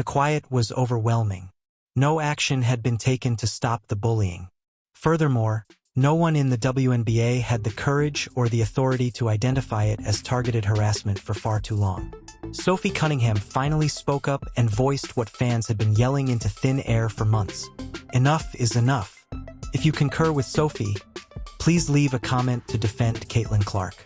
The quiet was overwhelming. No action had been taken to stop the bullying. Furthermore, no one in the WNBA had the courage or the authority to identify it as targeted harassment for far too long. Sophie Cunningham finally spoke up and voiced what fans had been yelling into thin air for months. Enough is enough. If you concur with Sophie, please leave a comment to defend Caitlin Clark.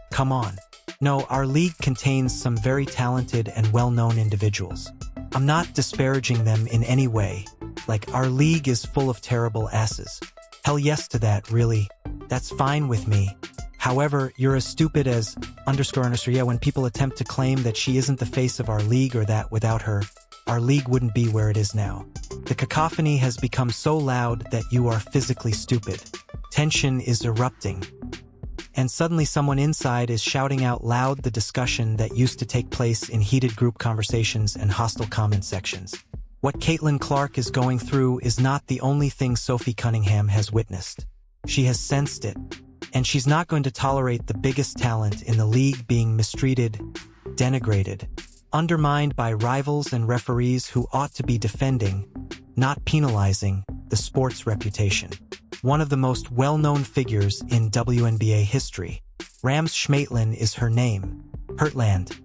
Come on. No, our league contains some very talented and well-known individuals. I'm not disparaging them in any way. Like, our league is full of terrible asses. Hell yes to that, really. That's fine with me. However, you're as stupid as __yeah when people attempt to claim that she isn't the face of our league or that without her, our league wouldn't be where it is now. The cacophony has become so loud that you are physically stupid. Tension is erupting. And suddenly someone inside is shouting out loud the discussion that used to take place in heated group conversations and hostile comment sections. What Caitlin Clark is going through is not the only thing Sophie Cunningham has witnessed. She has sensed it, and she's not going to tolerate the biggest talent in the league being mistreated, denigrated, undermined by rivals and referees who ought to be defending, not penalizing, the sport's reputation. One of the most well-known figures in WNBA history. Rams Schmaitlin is her name. Hurtland.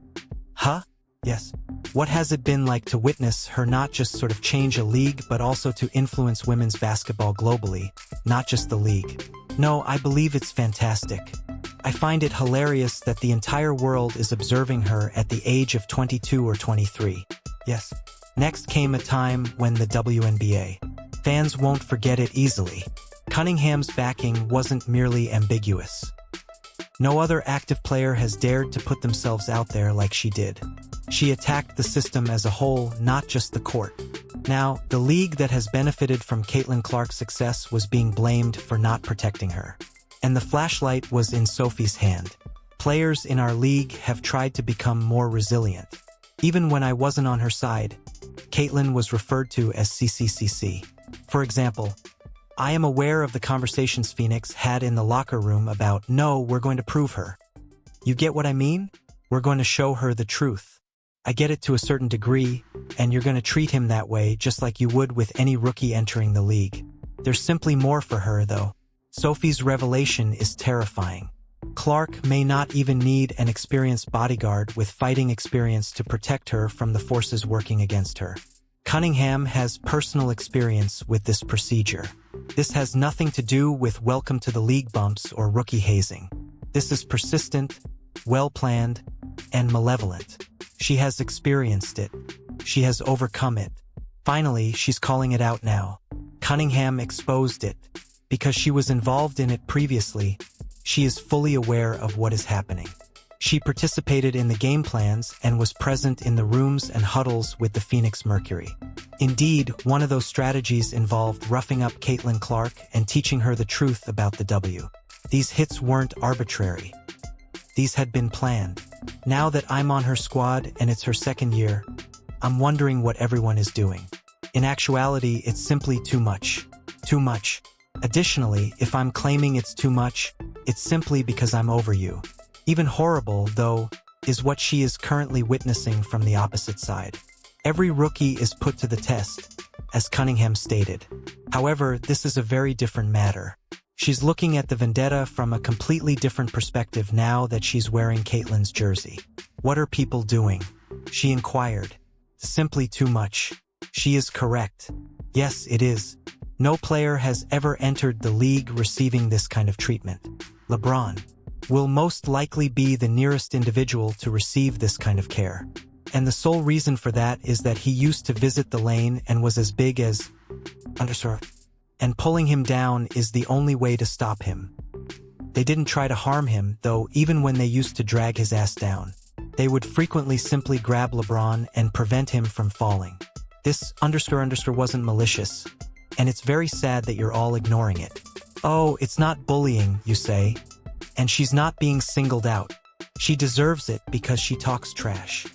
Huh? Yes. What has it been like to witness her not just sort of change a league but also to influence women's basketball globally, not just the league? No, I believe it's fantastic. I find it hilarious that the entire world is observing her at the age of 22 or 23. Yes. Next came a time when the WNBA. Fans won't forget it easily. Cunningham's backing wasn't merely ambiguous. No other active player has dared to put themselves out there like she did. She attacked the system as a whole, not just the court. Now, the league that has benefited from Caitlin Clark's success was being blamed for not protecting her. And the flashlight was in Sophie's hand. Players in our league have tried to become more resilient. Even when I wasn't on her side, Caitlin was referred to as CCCC. For example, I am aware of the conversations Phoenix had in the locker room about, no, we're going to prove her. You get what I mean? We're going to show her the truth. I get it to a certain degree, and you're going to treat him that way just like you would with any rookie entering the league. There's simply more for her, though. Sophie's revelation is terrifying. Clark may not even need an experienced bodyguard with fighting experience to protect her from the forces working against her. Cunningham has personal experience with this procedure. This has nothing to do with welcome to the league bumps or rookie hazing. This is persistent, well-planned, and malevolent. She has experienced it. She has overcome it. Finally, she's calling it out now. Cunningham exposed it. Because she was involved in it previously, she is fully aware of what is happening. She participated in the game plans and was present in the rooms and huddles with the Phoenix Mercury. Indeed, one of those strategies involved roughing up Caitlin Clark and teaching her the truth about the W. These hits weren't arbitrary. These had been planned. Now that I'm on her squad and it's her second year, I'm wondering what everyone is doing. In actuality, it's simply too much. Too much. Additionally, if I'm claiming it's too much, it's simply because I'm over you. Even horrible, though, is what she is currently witnessing from the opposite side. Every rookie is put to the test, as Cunningham stated. However, this is a very different matter. She's looking at the vendetta from a completely different perspective now that she's wearing Caitlin's jersey. What are people doing? She inquired. Simply too much. She is correct. Yes, it is. No player has ever entered the league receiving this kind of treatment. LeBron will most likely be the nearest individual to receive this kind of care. And the sole reason for that is that he used to visit the lane and was as big as and pulling him down is the only way to stop him. They didn't try to harm him, though, even when they used to drag his ass down. They would frequently simply grab LeBron and prevent him from falling. This wasn't malicious, and it's very sad that you're all ignoring it. Oh, it's not bullying, you say. And she's not being singled out. She deserves it because she talks trash.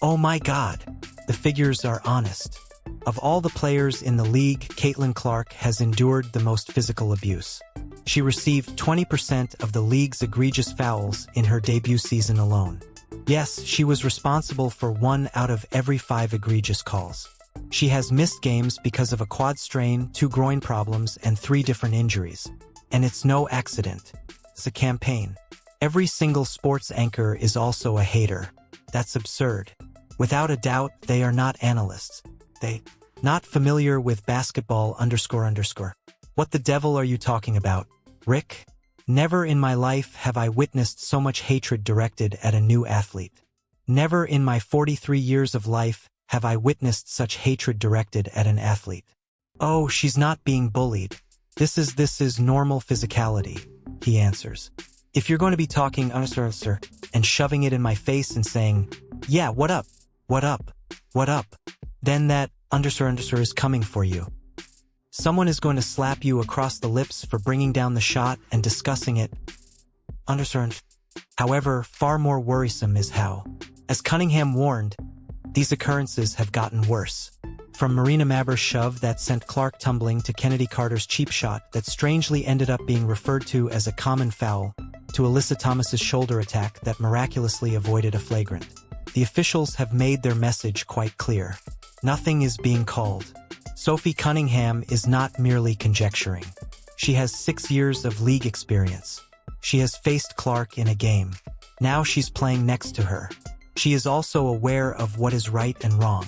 Oh my God, the figures are honest. Of all the players in the league, Caitlin Clark has endured the most physical abuse. She received 20% of the league's egregious fouls in her debut season alone. Yes, she was responsible for 1 out of every 5 egregious calls. She has missed games because of a quad strain, 2 groin problems, and 3 different injuries. And it's no accident. It's a campaign. Every single sports anchor is also a hater. That's absurd. Without a doubt, they are not analysts. They not familiar with basketball __. What the devil are you talking about, Rick? Never in my life have I witnessed so much hatred directed at a new athlete. Never in my 43 years of life have I witnessed such hatred directed at an athlete. Oh, she's not being bullied. This is normal physicality, he answers. If you're going to be talking sir, and shoving it in my face and saying, yeah, what up, then that undersir is coming for you. Someone is going to slap you across the lips for bringing down the shot and discussing it. Undersir. However, far more worrisome is how, as Cunningham warned, these occurrences have gotten worse. From Marina Maber's shove that sent Clark tumbling to Kennedy Carter's cheap shot that strangely ended up being referred to as a common foul, to Alyssa Thomas's shoulder attack that miraculously avoided a flagrant. The officials have made their message quite clear. Nothing is being called. Sophie Cunningham is not merely conjecturing. She has 6 years of league experience. She has faced Clark in a game. Now she's playing next to her. She is also aware of what is right and wrong.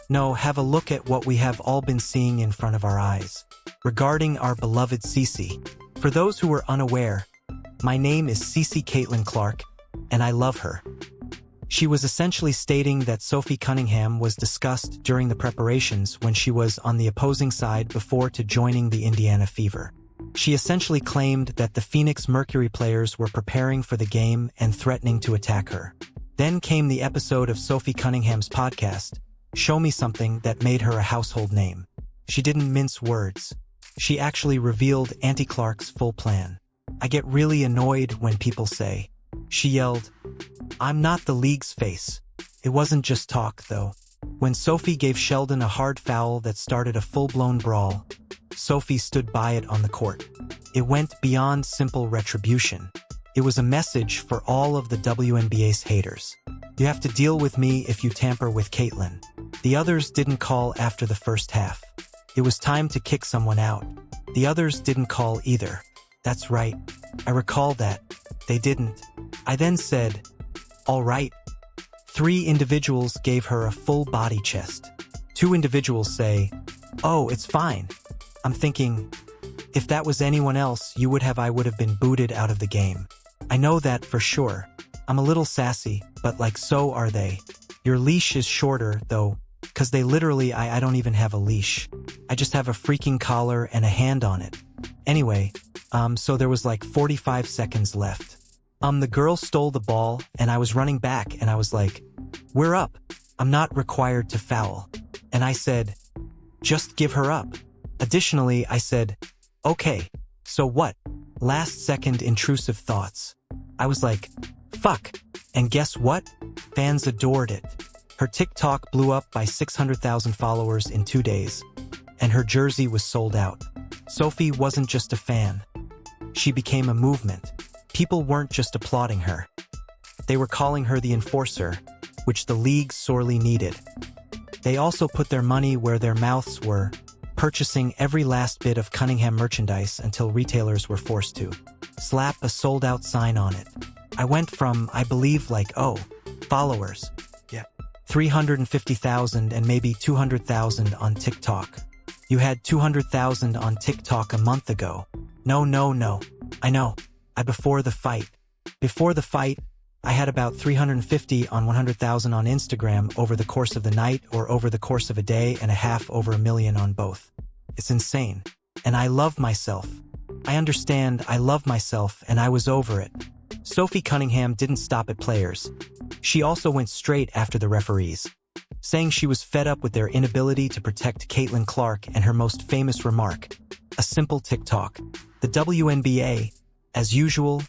No, have a look at what we have all been seeing in front of our eyes. Regarding our beloved Cece. For those who are unaware, my name is Cece Caitlin Clark, and I love her. She was essentially stating that Sophie Cunningham was discussed during the preparations when she was on the opposing side before to joining the Indiana Fever. She essentially claimed that the Phoenix Mercury players were preparing for the game and threatening to attack her. Then came the episode of Sophie Cunningham's podcast, Show Me Something, that made her a household name. She didn't mince words. She actually revealed Auntie Clark's full plan. I get really annoyed when people say, she yelled, I'm not the league's face. It wasn't just talk, though. When Sophie gave Sheldon a hard foul that started a full-blown brawl, Sophie stood by it on the court. It went beyond simple retribution. It was a message for all of the WNBA's haters. You have to deal with me if you tamper with Caitlin. The others didn't call after the first half. It was time to kick someone out. The others didn't call either. That's right. I recall that. They didn't. I then said, all right. 3 individuals gave her a full body chest. 2 individuals say, oh, it's fine. I'm thinking, if that was anyone else, I would have been booted out of the game. I know that for sure. I'm a little sassy, but like so are they. Your leash is shorter, though, 'cause they literally, I don't even have a leash. I just have a freaking collar and a hand on it. Anyway, so there was like 45 seconds left. The girl stole the ball, and I was running back, and I was like, we're up. I'm not required to foul. And I said, just give her up. Additionally, I said, okay, so what? Last second intrusive thoughts. I was like, fuck. And guess what? Fans adored it. Her TikTok blew up by 600,000 followers in 2 days, and her jersey was sold out. Sophie wasn't just a fan. She became a movement. People weren't just applauding her. They were calling her the enforcer, which the league sorely needed. They also put their money where their mouths were, purchasing every last bit of Cunningham merchandise until retailers were forced to slap a sold-out sign on it. I went from, I believe, like, followers. 350,000 and maybe 200,000 on TikTok. You had 200,000 on TikTok a month ago. No. I know. Before the fight, I had about 350 on 100,000 on Instagram over the course of the night, or over the course of a day and a half, over 1 million on both. It's insane. And I love myself. I understand, I love myself, and I was over it. Sophie Cunningham didn't stop at players. She also went straight after the referees, saying she was fed up with their inability to protect Caitlin Clark, and her most famous remark, a simple TikTok. The WNBA, as usual,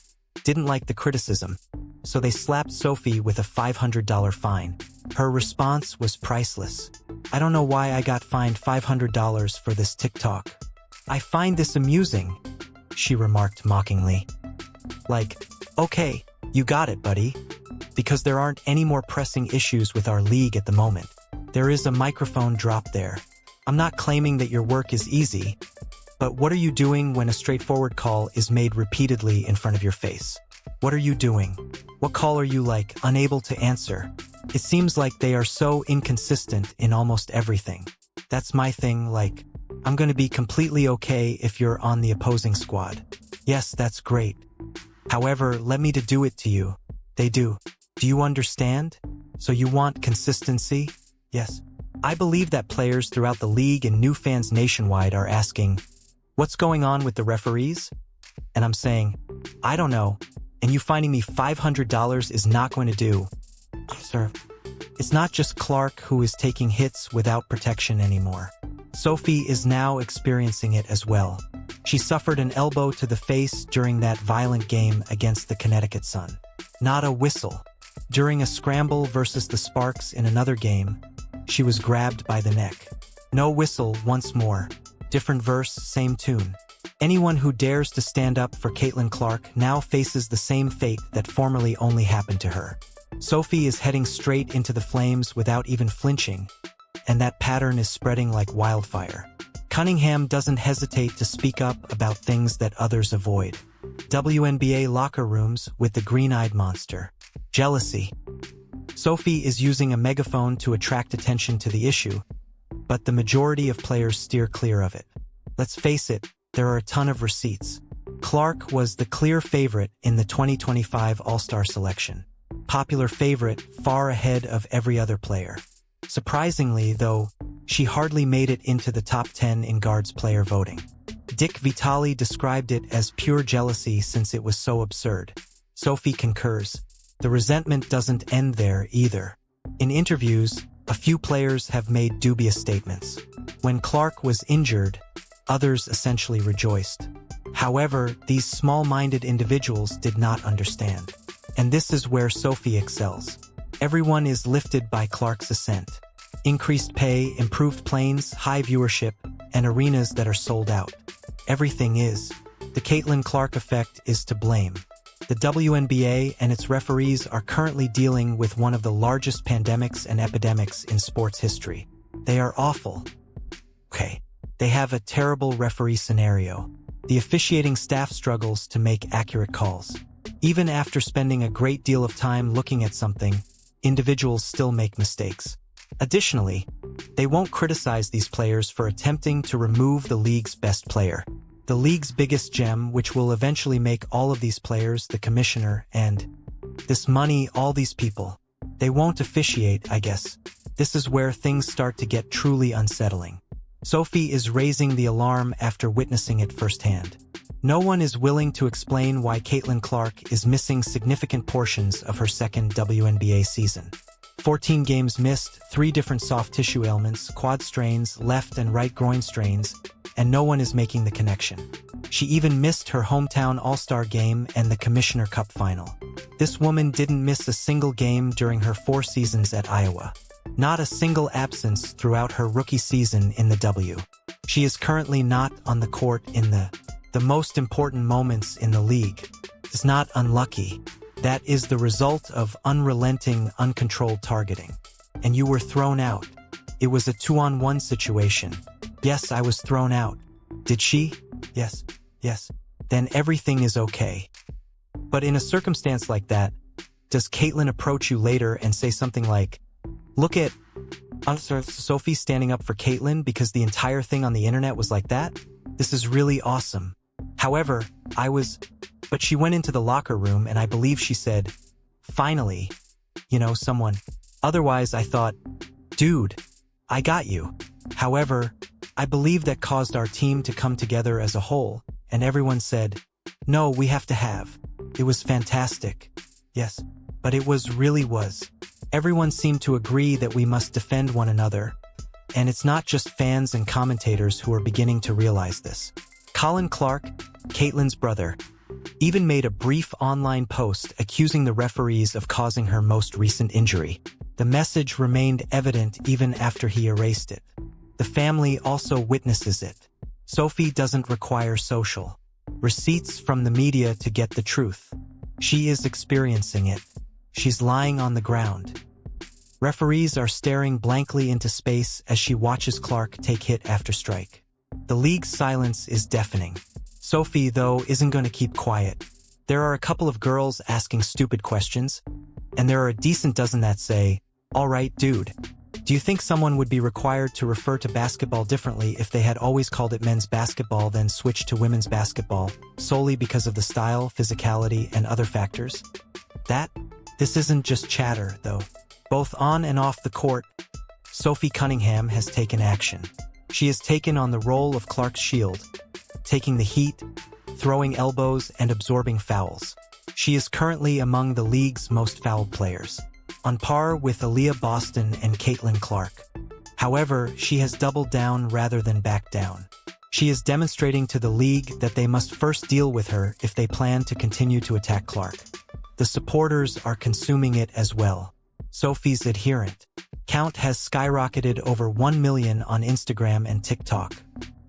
didn't like the criticism, so they slapped Sophie with a $500 fine. Her response was priceless. I don't know why I got fined $500 for this TikTok. I find this amusing, she remarked mockingly. Like, okay, you got it, buddy. because there aren't any more pressing issues with our league at the moment. There is a microphone drop there. I'm not claiming that your work is easy, but what are you doing when a straightforward call is made repeatedly in front of your face? What are you doing? What call are you unable to answer? It seems like they are so inconsistent in almost everything. That's my thing, I'm gonna be completely okay if you're on the opposing squad. Yes, that's great. However, let me to do it to you. They do. Do you understand? So you want consistency? Yes. I believe that players throughout the league and new fans nationwide are asking, what's going on with the referees? And I'm saying, I don't know, and you finding me $500 is not going to do. Sir, it's not just Clark who is taking hits without protection anymore. Sophie is now experiencing it as well. She suffered an elbow to the face during that violent game against the Connecticut Sun. Not a whistle. During a scramble versus the Sparks in another game, she was grabbed by the neck. No whistle once more. Different verse, same tune. Anyone who dares to stand up for Caitlin Clark now faces the same fate that formerly only happened to her. Sophie is heading straight into the flames without even flinching, and that pattern is spreading like wildfire. Cunningham doesn't hesitate to speak up about things that others avoid. WNBA locker rooms with the green-eyed monster. Jealousy. Sophie is using a megaphone to attract attention to the issue, but the majority of players steer clear of it. Let's face it, there are a ton of receipts. Clark was the clear favorite in the 2025 All-Star selection. Popular favorite far ahead of every other player. Surprisingly, though, she hardly made it into the top 10 in guards player voting. Dick Vitale described it as pure jealousy since it was so absurd. Sophie concurs. The resentment doesn't end there either. In interviews, a few players have made dubious statements. When Clark was injured, others essentially rejoiced. However, these small-minded individuals did not understand. And this is where Sophie excels. Everyone is lifted by Clark's ascent. Increased pay, improved planes, high viewership, and arenas that are sold out. Everything is. The Caitlin Clark effect is to blame. The WNBA and its referees are currently dealing with one of the largest pandemics and epidemics in sports history. They are awful. Okay. They have a terrible referee scenario. The officiating staff struggles to make accurate calls. Even after spending a great deal of time looking at something, individuals still make mistakes. Additionally, they won't criticize these players for attempting to remove the league's best player. The league's biggest gem, which will eventually make all of these players the commissioner and this money, all these people. They won't officiate, I guess. This is where things start to get truly unsettling. Sophie is raising the alarm after witnessing it firsthand. No one is willing to explain why Caitlin Clark is missing significant portions of her second WNBA season. 14 games missed, 3 different soft tissue ailments, quad strains, left and right groin strains, and no one is making the connection. She even missed her hometown All-Star game and the Commissioner Cup final. This woman didn't miss a single game during her 4 seasons at Iowa. Not a single absence throughout her rookie season in the W. She is currently not on the court in the most important moments in the league. It's not unlucky. That is the result of unrelenting, uncontrolled targeting. And you were thrown out. It was a 2-on-1 situation. Yes, I was thrown out. Did she? Yes. Then everything is okay. But in a circumstance like that, does Caitlin approach you later and say something like, look at Sophie standing up for Caitlin because the entire thing on the internet was like that? This is really awesome. However, but she went into the locker room and I believe she said, finally, someone. Otherwise, I thought, dude, I got you. However, I believe that caused our team to come together as a whole, and everyone said, no, we have to have. It was fantastic. Yes, but it really was. Everyone seemed to agree that we must defend one another, and it's not just fans and commentators who are beginning to realize this. Colin Clark, Caitlin's brother, even made a brief online post accusing the referees of causing her most recent injury. The message remained evident even after he erased it. The family also witnesses it. Sophie doesn't require social receipts from the media to get the truth. She is experiencing it. She's lying on the ground. Referees are staring blankly into space as she watches Clark take hit after strike. The league's silence is deafening. Sophie, though, isn't going to keep quiet. There are a couple of girls asking stupid questions, and there are a decent dozen that say, "All right, dude. Do you think someone would be required to refer to basketball differently if they had always called it men's basketball then switched to women's basketball, solely because of the style, physicality, and other factors?" This isn't just chatter, though. Both on and off the court, Sophie Cunningham has taken action. She has taken on the role of Clark's shield, taking the heat, throwing elbows, and absorbing fouls. She is currently among the league's most fouled players, on par with Aaliyah Boston and Caitlin Clark. However, she has doubled down rather than backed down. She is demonstrating to the league that they must first deal with her if they plan to continue to attack Clark. The supporters are consuming it as well. Sophie's adherent count has skyrocketed over 1 million on Instagram and TikTok.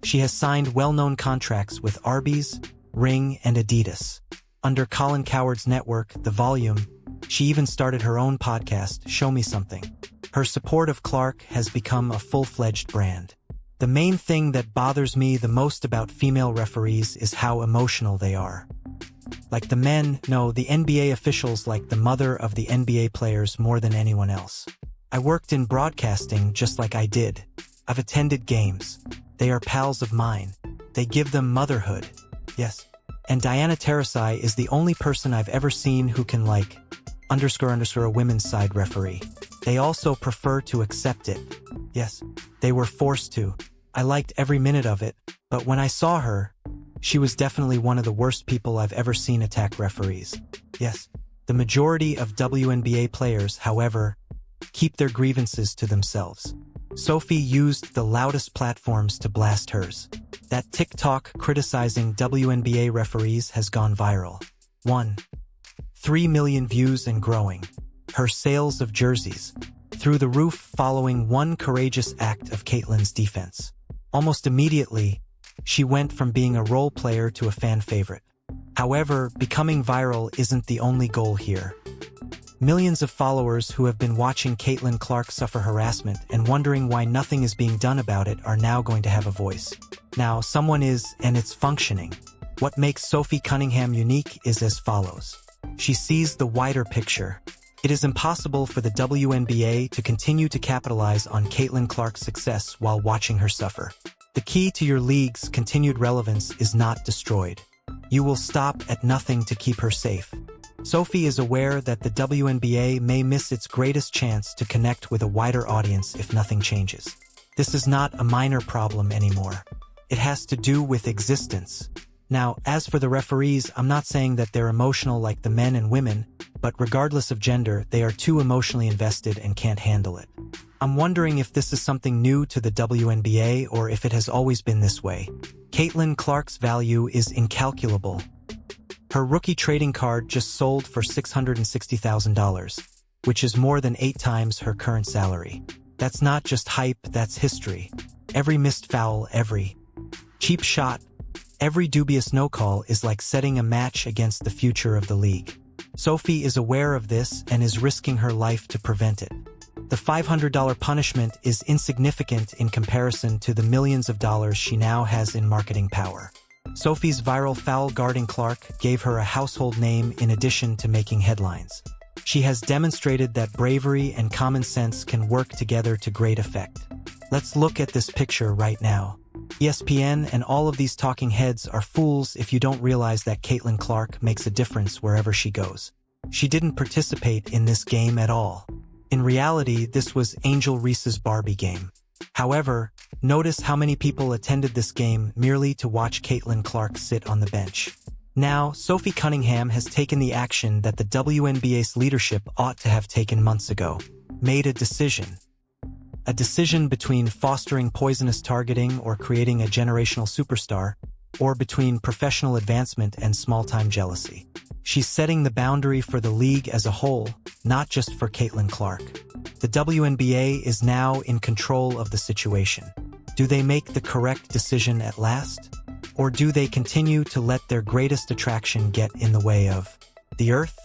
She has signed well-known contracts with Arby's, Ring, and Adidas. Under Colin Cowherd's network, The Volume, she even started her own podcast, Show Me Something. Her support of Clark has become a full-fledged brand. The main thing that bothers me the most about female referees is how emotional they are. Like the men, no, the NBA officials like the mother of the NBA players more than anyone else. I worked in broadcasting just like I did. I've attended games. They are pals of mine. They give them motherhood. Yes. And Diana Taurasi is the only person I've ever seen who can __ a women's side referee. They also prefer to accept it. Yes. They were forced to. I liked every minute of it, but when I saw her, she was definitely one of the worst people I've ever seen attack referees. Yes. The majority of WNBA players, however, keep their grievances to themselves. Sophie used the loudest platforms to blast hers. That TikTok criticizing WNBA referees has gone viral. 1.3 million views and growing. Her sales of jerseys through the roof following one courageous act of Caitlin's defense. Almost immediately, she went from being a role player to a fan favorite. However, becoming viral isn't the only goal here. Millions of followers who have been watching Caitlin Clark suffer harassment and wondering why nothing is being done about it are now going to have a voice. Now, someone is, and it's functioning. What makes Sophie Cunningham unique is as follows. She sees the wider picture. It is impossible for the WNBA to continue to capitalize on Caitlin Clark's success while watching her suffer. The key to your league's continued relevance is not destroyed. You will stop at nothing to keep her safe. Sophie is aware that the WNBA may miss its greatest chance to connect with a wider audience if nothing changes. This is not a minor problem anymore. It has to do with existence. Now, as for the referees, I'm not saying that they're emotional like the men and women, but regardless of gender, they are too emotionally invested and can't handle it. I'm wondering if this is something new to the WNBA or if it has always been this way. Caitlin Clark's value is incalculable. Her rookie trading card just sold for $660,000, which is more than 8 times her current salary. That's not just hype, that's history. Every missed foul, every cheap shot, every dubious no-call is like setting a match against the future of the league. Sophie is aware of this and is risking her life to prevent it. The $500 punishment is insignificant in comparison to the millions of dollars she now has in marketing power. Sophie's viral foul guarding Clark gave her a household name in addition to making headlines. She has demonstrated that bravery and common sense can work together to great effect. Let's look at this picture right now. ESPN and all of these talking heads are fools if you don't realize that Caitlin Clark makes a difference wherever she goes. She didn't participate in this game at all. In reality, this was Angel Reese's Barbie game. However, notice how many people attended this game merely to watch Caitlin Clark sit on the bench. Now, Sophie Cunningham has taken the action that the WNBA's leadership ought to have taken months ago. Made a decision. A decision between fostering poisonous targeting or creating a generational superstar, or between professional advancement and small-time jealousy. She's setting the boundary for the league as a whole, not just for Caitlin Clark. The WNBA is now in control of the situation. Do they make the correct decision at last? Or do they continue to let their greatest attraction get in the way of the Earth?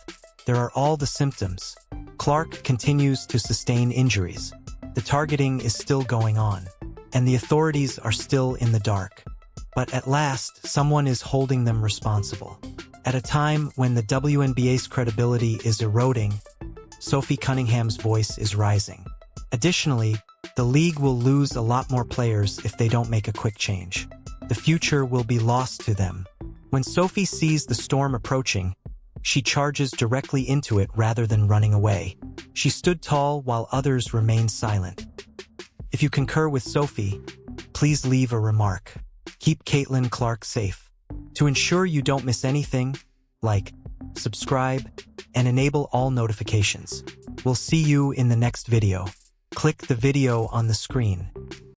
There are all the symptoms. Clark continues to sustain injuries. The targeting is still going on, and the authorities are still in the dark. But at last, someone is holding them responsible. At a time when the WNBA's credibility is eroding, Sophie Cunningham's voice is rising. Additionally, the league will lose a lot more players if they don't make a quick change. The future will be lost to them. When Sophie sees the storm approaching, she charges directly into it rather than running away. She stood tall while others remained silent. If you concur with Sophie, please leave a remark. Keep Caitlin Clark safe. To ensure you don't miss anything, like, subscribe, and enable all notifications. We'll see you in the next video. Click the video on the screen.